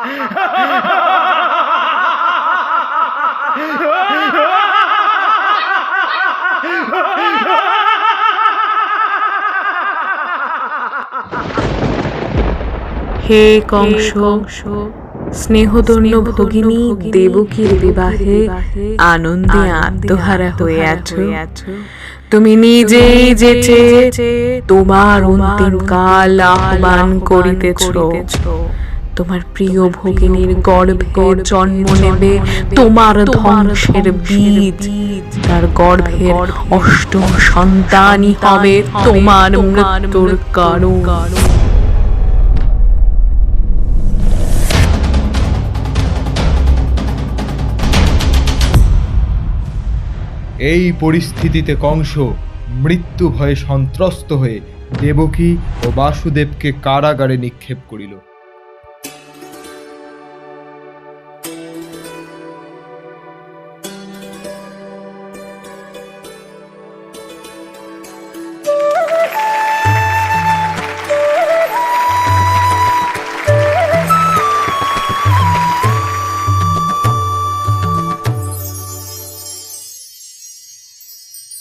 হে কংস, স্নেহধন্য ভগিনী দেবকীর বিবাহে আনন্দে আত্মহারা হয়ে আছো। তুমি নিজেই যে তোমার অন্তিম কাল আহ্বান করিতেছ। তোমার প্রিয় ভগিনীর গর্ভে জন্ম নেবে তোমার ধ্বংসের বীজ। তার গর্ভের অষ্টম সন্তানই হবে তোমার মৃত্যুর কারণ। এই পরিস্থিতিতে কংস মৃত্যু ভয়ে সন্ত্রস্ত হয়ে দেবকী ও বাসুদেবকে কারাগারে নিক্ষেপ করিল।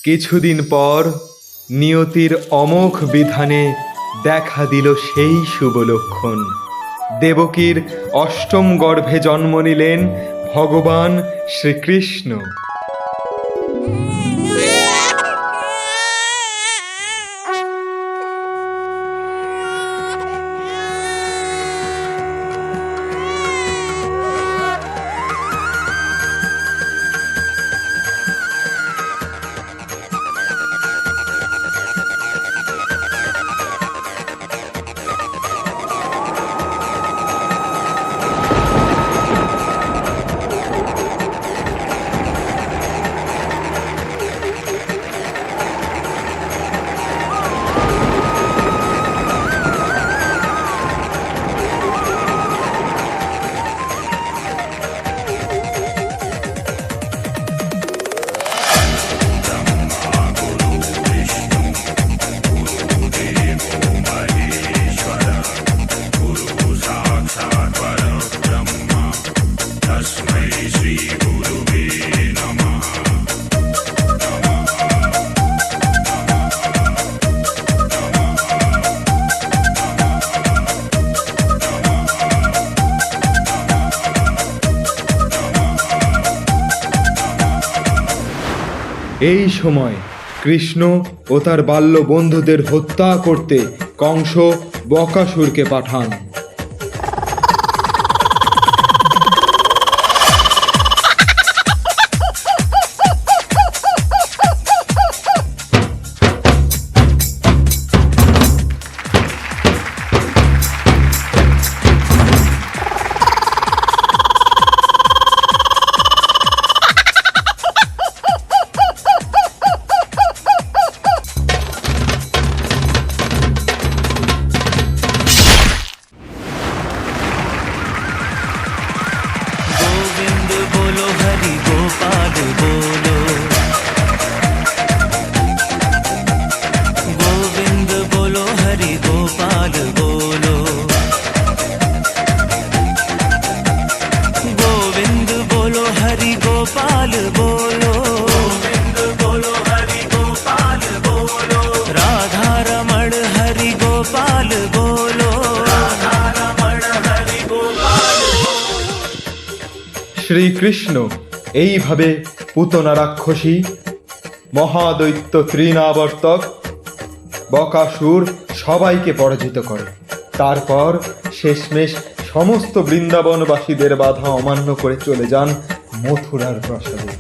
কিছুদিন পর নিয়তির অমোঘ বিধানে দেখা দিল সেই শুভ লক্ষণ। দেবকীর অষ্টম গর্ভে জন্ম নিলেন ভগবান শ্রীকৃষ্ণ। এই সময় কৃষ্ণ ও তার বাল্য বন্ধুদের হত্যা করতে কংস বকাসুরকে পাঠান। শ্রীকৃষ্ণ এইভাবে পুতনা রাক্ষসী, মহাদৈত্য ত্রিনাবর্তক, বকাসুর সবাইকে পরাজিত করে। তারপর শেষমেশ সমস্ত বৃন্দাবনবাসীদের বাধা অমান্য করে চলে যান মথুরার প্রাসাদে।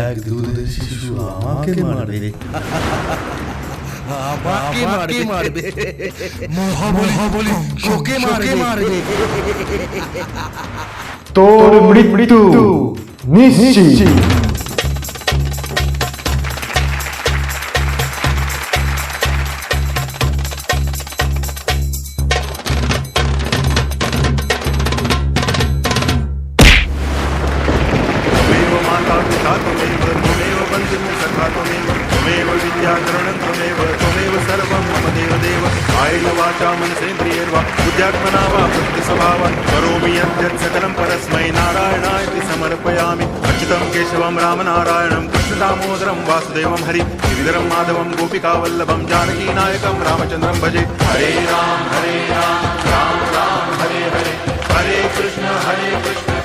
এক দুধের শিশু আমাকে মারবে, আমাকে মারবে, মহাবলী তোকে মারবে। তোর মৃত্যু নিশ্চিত। त्वमेव विद्याकरणं त्वमेव सर्वं मम देवदेव कायेन वाचा मनसेन्द्रियैर्वा बुद्ध्यात्मना वा प्रकृतिस्वभावात् करोमि यद्यत् सकलं परस्मै नारायणाय समर्पयामि अच्युतं केशवं रामनारायणं कृष्णदामोदरं वासुदेवं हरि गिरिधरं माधवं गोपिकावल्लभं जानकीनायकं रामचन्द्रं भजे हरे राम राम राम हरे हरे हरे कृष्ण